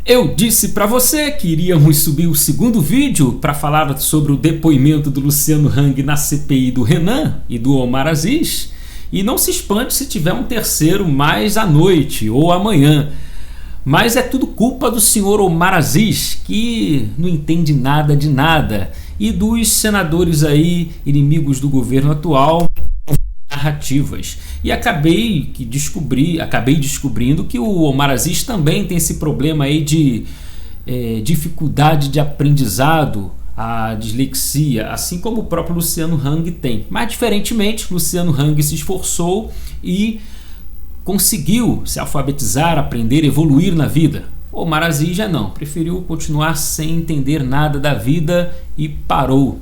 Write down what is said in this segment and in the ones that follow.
Eu disse para você que iríamos subir o segundo vídeo para falar sobre o depoimento do Luciano Hang na CPI do Renan e do Omar Aziz. E não se espante se tiver um terceiro mais à noite ou amanhã. Mas é tudo culpa do senhor Omar Aziz, que não entende nada de nada, e dos senadores aí, inimigos do governo atual, narrativas. E acabei descobrindo que o Omar Aziz também tem esse problema aí de dificuldade de aprendizado, a dislexia, assim como o próprio Luciano Hang tem. Mas diferentemente, Luciano Hang se esforçou e conseguiu se alfabetizar, aprender, evoluir na vida. O Omar Aziz já não, preferiu continuar sem entender nada da vida e parou.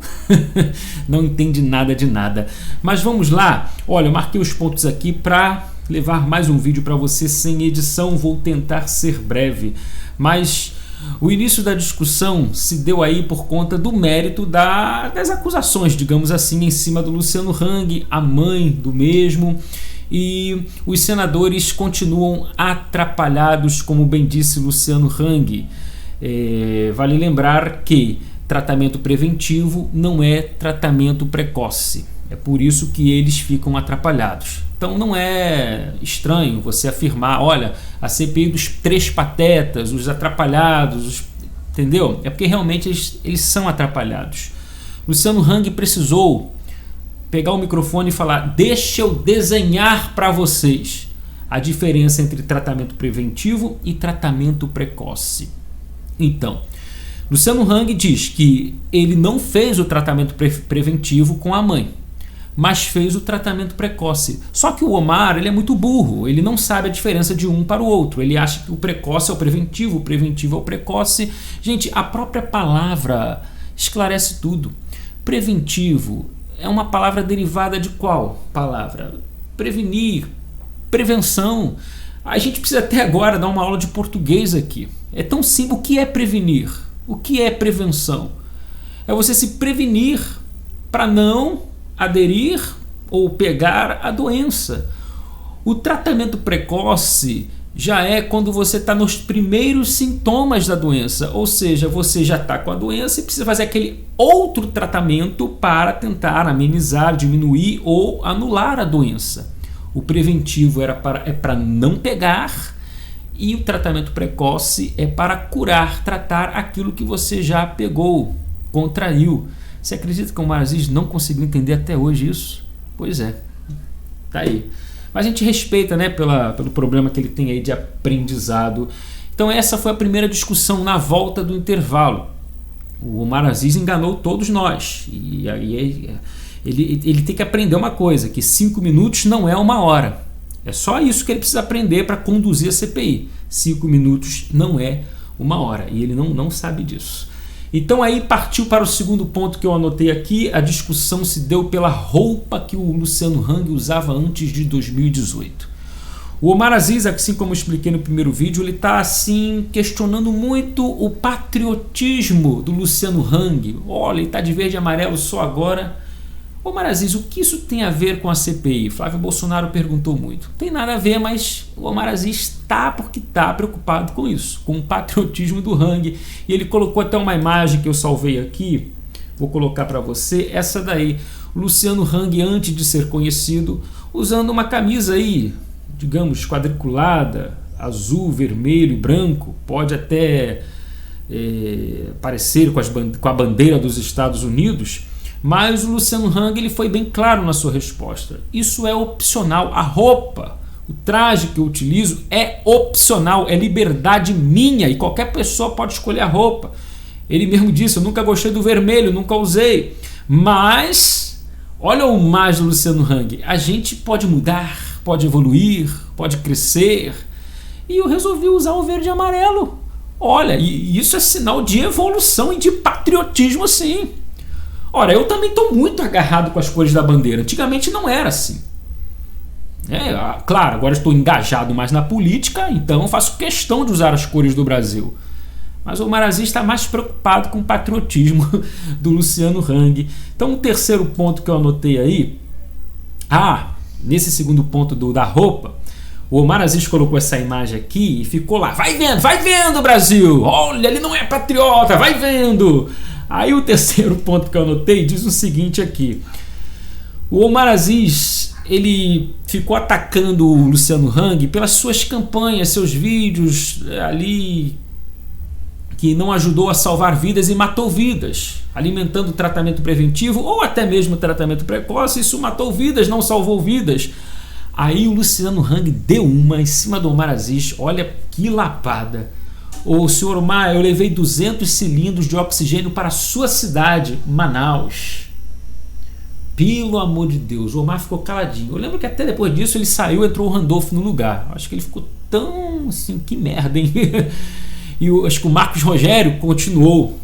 Não entende nada de nada. Mas vamos lá. Olha, eu marquei os pontos aqui para levar mais um vídeo para você sem edição. Vou tentar ser breve, mas o início da discussão se deu aí por conta do mérito das acusações, digamos assim, em cima do Luciano Hang, a mãe do mesmo. E os senadores continuam atrapalhados, como bem disse Luciano Hang. Vale lembrar que tratamento preventivo não é tratamento precoce. É por isso que eles ficam atrapalhados. Então não é estranho você afirmar, olha, a CPI dos três patetas, os atrapalhados, entendeu? É porque realmente eles são atrapalhados. Luciano Hang precisou pegar o microfone e falar: deixa eu desenhar para vocês a diferença entre tratamento preventivo e tratamento precoce. Então, Luciano Hang diz que ele não fez o tratamento preventivo com a mãe, mas fez o tratamento precoce. Só que o Omar, ele é muito burro, ele não sabe a diferença de um para o outro. Ele acha que o precoce é o preventivo é o precoce. Gente, a própria palavra esclarece tudo. Preventivo é uma palavra derivada de qual palavra? Prevenir, prevenção. A gente precisa até agora dar uma aula de português aqui. É tão simples. O que é prevenir? O que é prevenção? É você se prevenir para não aderir ou pegar a doença. O tratamento precoce já é quando você está nos primeiros sintomas da doença, ou seja, você já está com a doença e precisa fazer aquele outro tratamento para tentar amenizar, diminuir ou anular a doença. O preventivo é para não pegar e o tratamento precoce é para curar, tratar aquilo que você já pegou, contraiu. Você acredita que o Omar Aziz não conseguiu entender até hoje isso? Pois é, tá aí. Mas a gente respeita, né, pelo problema que ele tem aí de aprendizado. Então essa foi a primeira discussão na volta do intervalo. O Omar Aziz enganou todos nós. E aí ele tem que aprender uma coisa, que 5 minutos não é 1 hora. É só isso que ele precisa aprender para conduzir a CPI. 5 minutos não é 1 hora. E ele não sabe disso. Então aí partiu para o segundo ponto que eu anotei aqui. A discussão se deu pela roupa que o Luciano Hang usava antes de 2018. O Omar Aziz, assim como eu expliquei no primeiro vídeo, ele está assim questionando muito o patriotismo do Luciano Hang. Olha, ele está de verde e amarelo só agora. Omar Aziz, o que isso tem a ver com a CPI? Flávio Bolsonaro perguntou muito. Não tem nada a ver, mas o Omar Aziz está porque está preocupado com isso, com o patriotismo do Hang. E ele colocou até uma imagem que eu salvei aqui, vou colocar para você, essa daí. O Luciano Hang, antes de ser conhecido, usando uma camisa aí, digamos, quadriculada, azul, vermelho e branco, pode até parecer com a bandeira dos Estados Unidos. Mas o Luciano Hang ele foi bem claro na sua resposta. Isso é opcional. A roupa, o traje que eu utilizo é opcional, é liberdade minha e qualquer pessoa pode escolher a roupa. Ele mesmo disse: eu nunca gostei do vermelho, nunca usei. Mas, olha o mais do Luciano Hang, a gente pode mudar, pode evoluir, pode crescer. E eu resolvi usar o verde e amarelo. Olha, e isso é sinal de evolução e de patriotismo, sim. Ora, eu também estou muito agarrado com as cores da bandeira. Antigamente não era assim. Claro, agora estou engajado mais na política, então faço questão de usar as cores do Brasil. Mas o Omar Aziz está mais preocupado com o patriotismo do Luciano Hang. Então o terceiro ponto que eu anotei aí, nesse segundo ponto da roupa, O Omar Aziz colocou essa imagem aqui e ficou lá, vai vendo Brasil, olha, ele não é patriota, vai vendo. Aí o terceiro ponto que eu anotei diz o seguinte aqui: o Omar Aziz, ele ficou atacando o Luciano Hang pelas suas campanhas, seus vídeos ali, que não ajudou a salvar vidas e matou vidas, alimentando tratamento preventivo ou até mesmo tratamento precoce. Isso matou vidas, não salvou vidas. Aí o Luciano Hang deu uma em cima do Omar Aziz, olha que lapada. Ô senhor Omar, eu levei 200 cilindros de oxigênio para a sua cidade, Manaus. Pelo amor de Deus, o Omar ficou caladinho. Eu lembro que até depois disso ele saiu, entrou o Randolph no lugar. Acho que ele ficou tão assim, que merda, hein? E acho que o Marcos Rogério continuou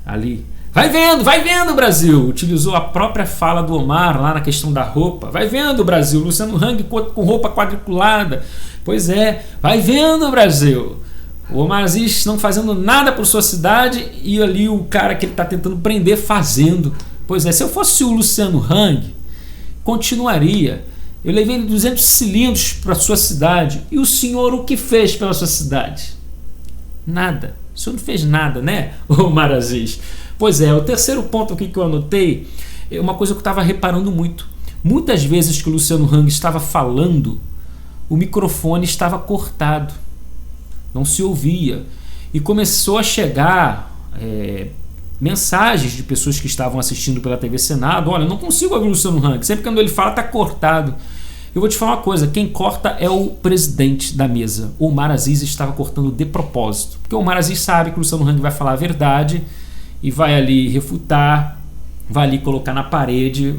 ali. Vai vendo Brasil. Utilizou a própria fala do Omar lá na questão da roupa. Vai vendo Brasil. Luciano Hang com roupa quadriculada. Pois é, vai vendo Brasil. O Omar Aziz não fazendo nada por sua cidade e ali o cara que ele está tentando prender fazendo. Pois é, se eu fosse o Luciano Hang, continuaria. Eu levei 200 cilindros para sua cidade. E o senhor o que fez pela sua cidade? Nada. O senhor não fez nada, né, Omar Aziz? Pois é, o terceiro ponto aqui que eu anotei é uma coisa que eu estava reparando muito. Muitas vezes que o Luciano Hang estava falando, o microfone estava cortado, não se ouvia. E começou a chegar mensagens de pessoas que estavam assistindo pela TV Senado: olha, não consigo ouvir o Luciano Hang, sempre que quando ele fala está cortado. Eu vou te falar uma coisa, quem corta é o presidente da mesa. O Omar Aziz estava cortando de propósito, porque o Omar Aziz sabe que o Luciano Hang vai falar a verdade e vai ali refutar, vai ali colocar na parede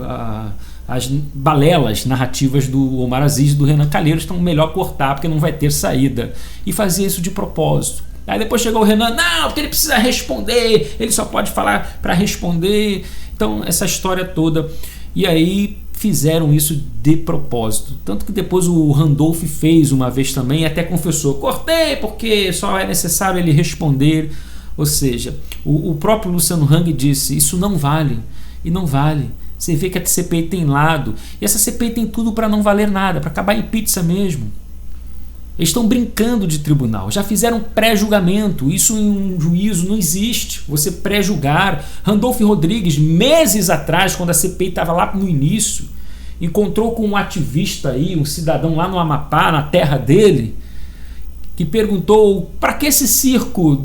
as balelas narrativas do Omar Aziz e do Renan Calheiros. Então melhor cortar, porque não vai ter saída. E fazia isso de propósito. Aí depois chegou o Renan, não, porque ele precisa responder, ele só pode falar para responder. Então essa história toda. E aí fizeram isso de propósito. Tanto que depois o Randolph fez uma vez também e até confessou: cortei porque só é necessário ele responder. Ou seja, o próprio Luciano Hang disse: isso não vale. E não vale. Você vê que a CPI tem lado. E essa CPI tem tudo para não valer nada, para acabar em pizza mesmo. Eles estão brincando de tribunal. Já fizeram pré-julgamento. Isso em um juízo não existe. Você pré-julgar. Randolph Rodrigues, meses atrás, quando a CPI estava lá no início, encontrou com um ativista aí, um cidadão lá no Amapá, na terra dele, que perguntou: para que esse circo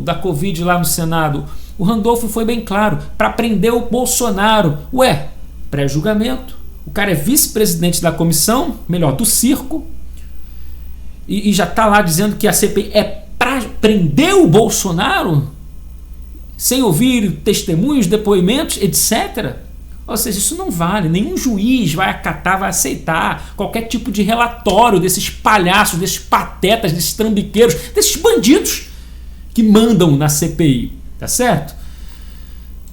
da Covid lá no Senado? O Randolph foi bem claro: para prender o Bolsonaro. Ué, pré-julgamento. O cara é vice-presidente da comissão, melhor, do circo, e já está lá dizendo que a CPI é para prender o Bolsonaro, sem ouvir testemunhos, depoimentos, etc. Ou seja, isso não vale. Nenhum juiz vai acatar, vai aceitar qualquer tipo de relatório desses palhaços, desses patetas, desses trambiqueiros, desses bandidos que mandam na CPI, tá certo?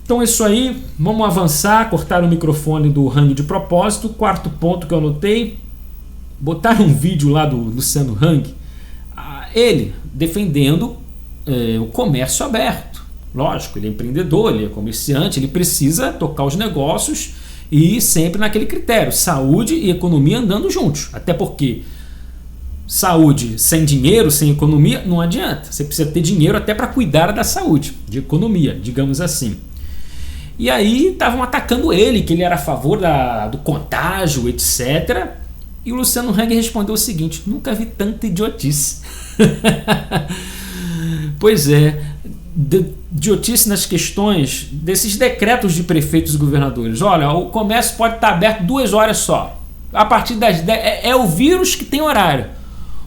Então é isso aí, vamos avançar. Cortar o microfone do Hang de propósito. Quarto ponto que eu anotei: botaram um vídeo lá do Luciano Hang, ele defendendo o comércio aberto. Lógico, ele é empreendedor, ele é comerciante, ele precisa tocar os negócios e sempre naquele critério: saúde e economia andando juntos. Até porque saúde sem dinheiro, sem economia, não adianta. Você precisa ter dinheiro até para cuidar da saúde, de economia, digamos assim. E aí estavam atacando ele, que ele era a favor do contágio, etc. E o Luciano Hang respondeu o seguinte: nunca vi tanta idiotice. Pois é, idiotice nas questões desses decretos de prefeitos e governadores. Olha, o comércio pode estar aberto 2 horas só. A partir das 10, é o vírus que tem horário.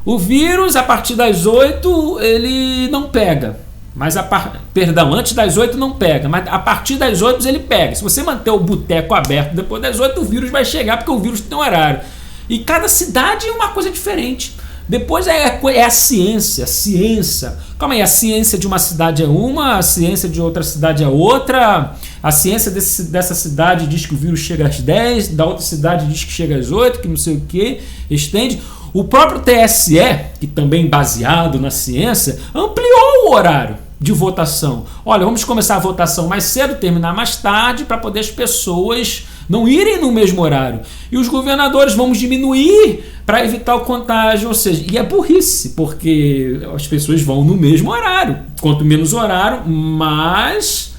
O vírus, a partir das 8, ele não pega. Mas antes das 8 não pega, mas a partir das 8 ele pega. Se você manter o boteco aberto depois das 8, o vírus vai chegar, porque o vírus tem horário. E cada cidade é uma coisa diferente. Depois é a ciência. Calma aí, a ciência de uma cidade é uma, a ciência de outra cidade é outra. A ciência dessa cidade diz que o vírus chega às 10, da outra cidade diz que chega às 8, que não sei o que, estende. O próprio TSE, que também baseado na ciência, ampliou o horário de votação. Olha, vamos começar a votação mais cedo, terminar mais tarde, para poder as pessoas não irem no mesmo horário. E os governadores vamos diminuir para evitar o contágio, ou seja, e é burrice, porque as pessoas vão no mesmo horário. Quanto menos horário, mais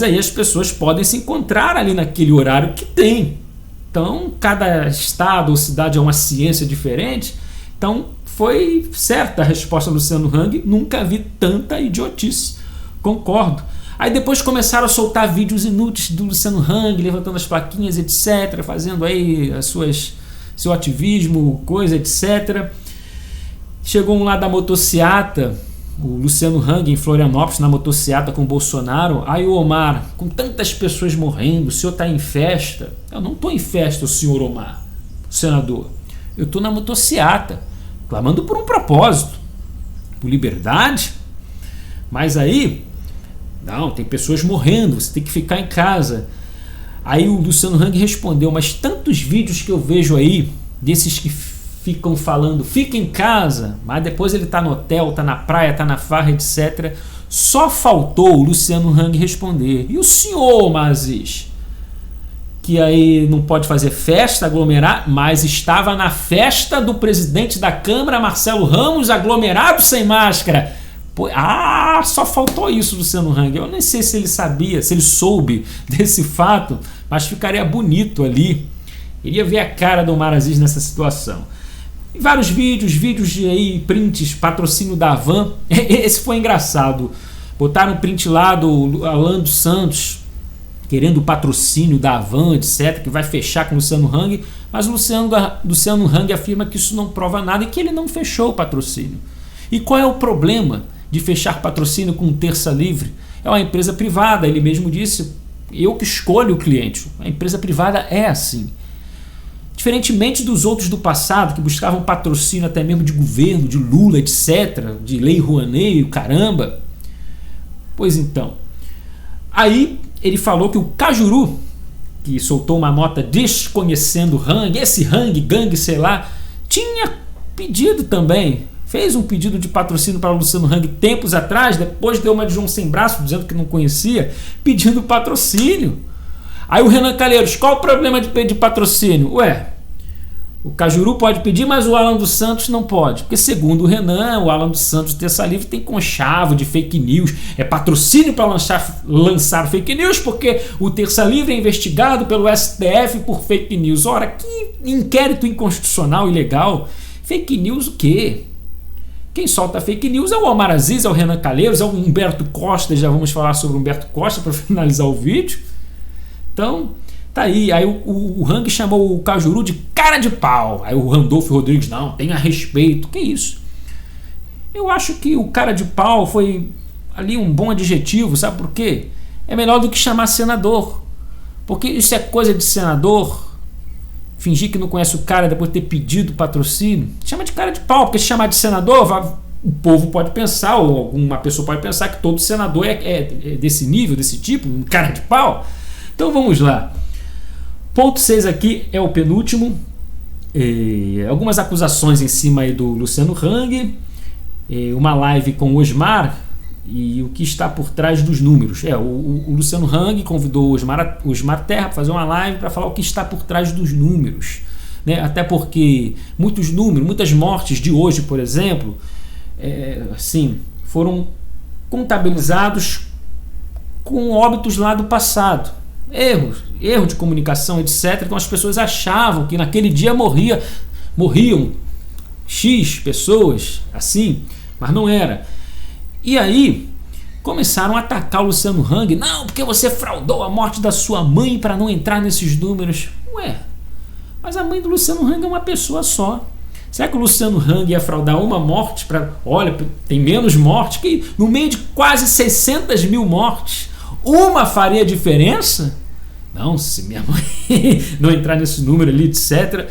aí as pessoas podem se encontrar ali naquele horário que tem. Então, cada estado ou cidade é uma ciência diferente. Então, foi certa a resposta do Luciano Hang. Nunca vi tanta idiotice. Concordo. Aí depois começaram a soltar vídeos inúteis do Luciano Hang, levantando as plaquinhas, etc., fazendo aí seu ativismo, coisa, etc. Chegou um lá da motociata, o Luciano Hang em Florianópolis, na motociata com o Bolsonaro. Aí o Omar, com tantas pessoas morrendo, o senhor está em festa? Eu não estou em festa, o senhor Omar, o senador. Eu estou na motociata, clamando por um propósito, por liberdade. Mas aí, não, tem pessoas morrendo, você tem que ficar em casa. Aí o Luciano Hang respondeu, mas tantos vídeos que eu vejo aí, desses que ficam falando, fica em casa, mas depois ele tá no hotel, tá na praia, tá na farra, etc. Só faltou o Luciano Hang responder. E o senhor, Mazis, que aí não pode fazer festa, aglomerar, mas estava na festa do presidente da Câmara, Marcelo Ramos, aglomerado sem máscara. Só faltou isso, Luciano Hang. Eu nem sei se ele sabia, se ele soube desse fato, mas ficaria bonito ali. Iria ver a cara do Omar Aziz nessa situação. E vários vídeos de aí, prints, patrocínio da Havan. Esse foi engraçado. Botaram um print lá do Alan dos Santos, querendo o patrocínio da Havan, etc., que vai fechar com o Luciano Hang, mas o Luciano Hang afirma que isso não prova nada e que ele não fechou o patrocínio. E qual é o problema de fechar patrocínio com Terça Livre? É uma empresa privada, ele mesmo disse, eu que escolho o cliente. A empresa privada é assim. Diferentemente dos outros do passado, que buscavam patrocínio até mesmo de governo, de Lula, etc., de Lei Rouanet, o caramba. Pois então, aí ele falou que o Cajuru, que soltou uma nota desconhecendo o Hang, esse Hang, gangue, sei lá, tinha pedido também, fez um pedido de patrocínio para o Luciano Hang tempos atrás, depois deu uma de João Sem Braço, dizendo que não conhecia, pedindo patrocínio. Aí o Renan Calheiros, qual o problema de pedir patrocínio? Ué, o Cajuru pode pedir, mas o Alan dos Santos não pode. Porque segundo o Renan, o Alan dos Santos Terça Livre tem conchavo de fake news. É patrocínio para lançar fake news, porque o Terça Livre é investigado pelo STF por fake news. Ora, que inquérito inconstitucional ilegal. Fake news o quê? Quem solta fake news é o Omar Aziz, é o Renan Calheiros, é o Humberto Costa. Já vamos falar sobre o Humberto Costa para finalizar o vídeo. Então, tá aí. Aí o Hang chamou o Cajuru de cara de pau. Aí o Randolfo Rodrigues, não, tenha respeito. Que isso? Eu acho que o cara de pau foi ali um bom adjetivo, sabe por quê? É melhor do que chamar senador. Porque isso é coisa de senador. Fingir que não conhece o cara depois de ter pedido patrocínio. Chama de cara de pau, porque se chamar de senador, o povo pode pensar, ou alguma pessoa pode pensar que todo senador é desse nível, desse tipo, um cara de pau. Então vamos lá. Ponto 6 aqui é o penúltimo. Algumas acusações em cima aí do Luciano Hang. Uma live com o Osmar e o que está por trás dos números. O Luciano Hang convidou o Osmar Terra para fazer uma live para falar o que está por trás dos números. Né? Até porque muitos números, muitas mortes de hoje, por exemplo, foram contabilizados com óbitos lá do passado. Erro de comunicação, etc. Então as pessoas achavam que naquele dia morriam X pessoas, assim, mas não era. E aí começaram a atacar o Luciano Hang. Não, porque você fraudou a morte da sua mãe para não entrar nesses números. Ué, mas a mãe do Luciano Hang é uma pessoa só. Será que o Luciano Hang ia fraudar uma morte olha, tem menos mortes que no meio de quase 600 mil mortes. Uma faria diferença? Não, se minha mãe não entrar nesse número ali, etc.,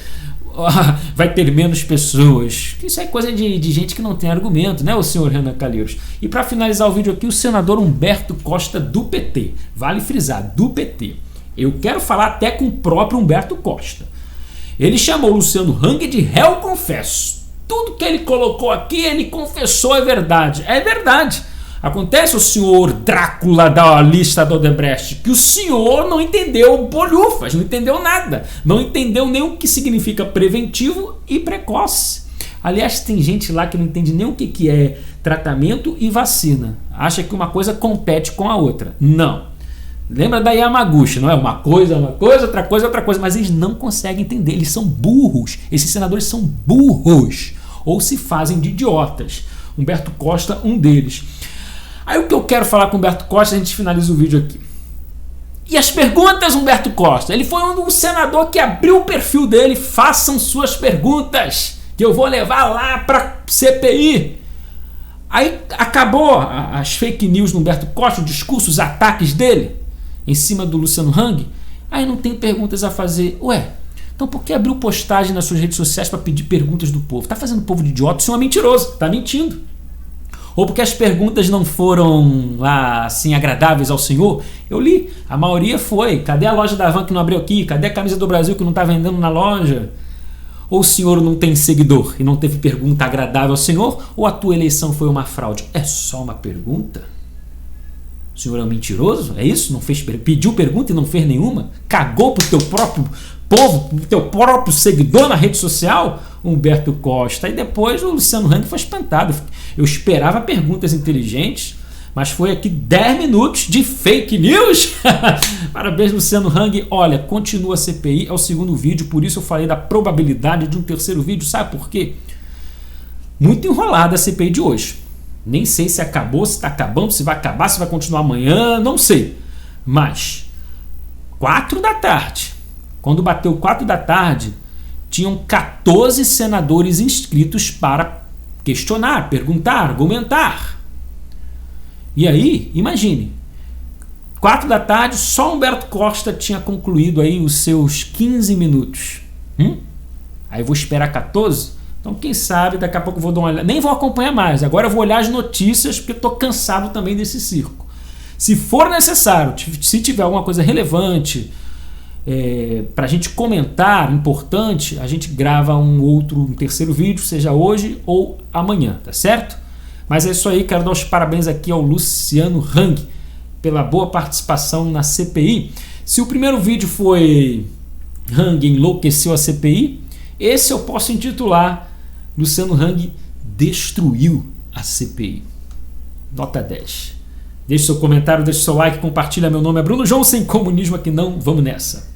vai ter menos pessoas. Isso é coisa de gente que não tem argumento, né, o senhor Renan Calheiros? E para finalizar o vídeo aqui, o senador Humberto Costa do PT. Vale frisar, do PT. Eu quero falar até com o próprio Humberto Costa. Ele chamou o Luciano Hang de réu confesso. Tudo que ele colocou aqui, ele confessou, é verdade. É verdade. Acontece, o senhor Drácula da lista do Odebrecht, que o senhor não entendeu bolhufas, não entendeu nada, não entendeu nem o que significa preventivo e precoce. Aliás, tem gente lá que não entende nem o que é tratamento e vacina. Acha que uma coisa compete com a outra. Não. Lembra da Yamaguchi, não é? Uma coisa, outra coisa, outra coisa. Mas eles não conseguem entender, eles são burros. Esses senadores são burros. Ou se fazem de idiotas. Humberto Costa, um deles. Aí o que eu quero falar com o Humberto Costa, a gente finaliza o vídeo aqui. E as perguntas, Humberto Costa? Ele foi um senador que abriu o perfil dele. Façam suas perguntas, que eu vou levar lá para CPI. Aí acabou as fake news do Humberto Costa, o discurso, os ataques dele em cima do Luciano Hang. Aí não tem perguntas a fazer. Ué, então por que abriu postagem nas suas redes sociais para pedir perguntas do povo? Tá fazendo o povo de idiota? O senhor é mentiroso, tá mentindo. Ou porque as perguntas não foram lá assim agradáveis ao senhor? Eu li, a maioria foi. Cadê a loja da Havan que não abriu aqui? Cadê a camisa do Brasil que não está vendendo na loja? Ou o senhor não tem seguidor e não teve pergunta agradável ao senhor? Ou a tua eleição foi uma fraude? É só uma pergunta? O senhor é um mentiroso? É isso? Não fez, pediu pergunta e não fez nenhuma? Cagou pro teu próprio povo, pro teu próprio seguidor na rede social? Humberto Costa. E depois o Luciano Hang foi espantado. Eu esperava perguntas inteligentes, mas foi aqui 10 minutos de fake news. Parabéns, Luciano Hang. Olha, continua a CPI, é o segundo vídeo, por isso eu falei da probabilidade de um terceiro vídeo. Sabe por quê? Muito enrolada a CPI de hoje. Nem sei se acabou, se está acabando, se vai acabar, se vai continuar amanhã, não sei. Mas 4 da tarde, quando bateu 4 da tarde, tinham 14 senadores inscritos para questionar, perguntar, argumentar. E aí, imagine, 4 da tarde, só Humberto Costa tinha concluído aí os seus 15 minutos. Aí eu vou esperar 14? Então quem sabe daqui a pouco eu vou dar uma olhada. Nem vou acompanhar mais, agora eu vou olhar as notícias porque estou cansado também desse circo. Se for necessário, se tiver alguma coisa relevante para a gente comentar, importante, a gente grava um terceiro vídeo, seja hoje ou amanhã, tá certo? Mas é isso aí, quero dar os parabéns aqui ao Luciano Hang pela boa participação na CPI. Se o primeiro vídeo foi Hang enlouqueceu a CPI, esse eu posso intitular Luciano Hang destruiu a CPI. Nota 10. Deixe seu comentário, deixe seu like, compartilha. Meu nome é Bruno João, sem comunismo aqui não, vamos nessa.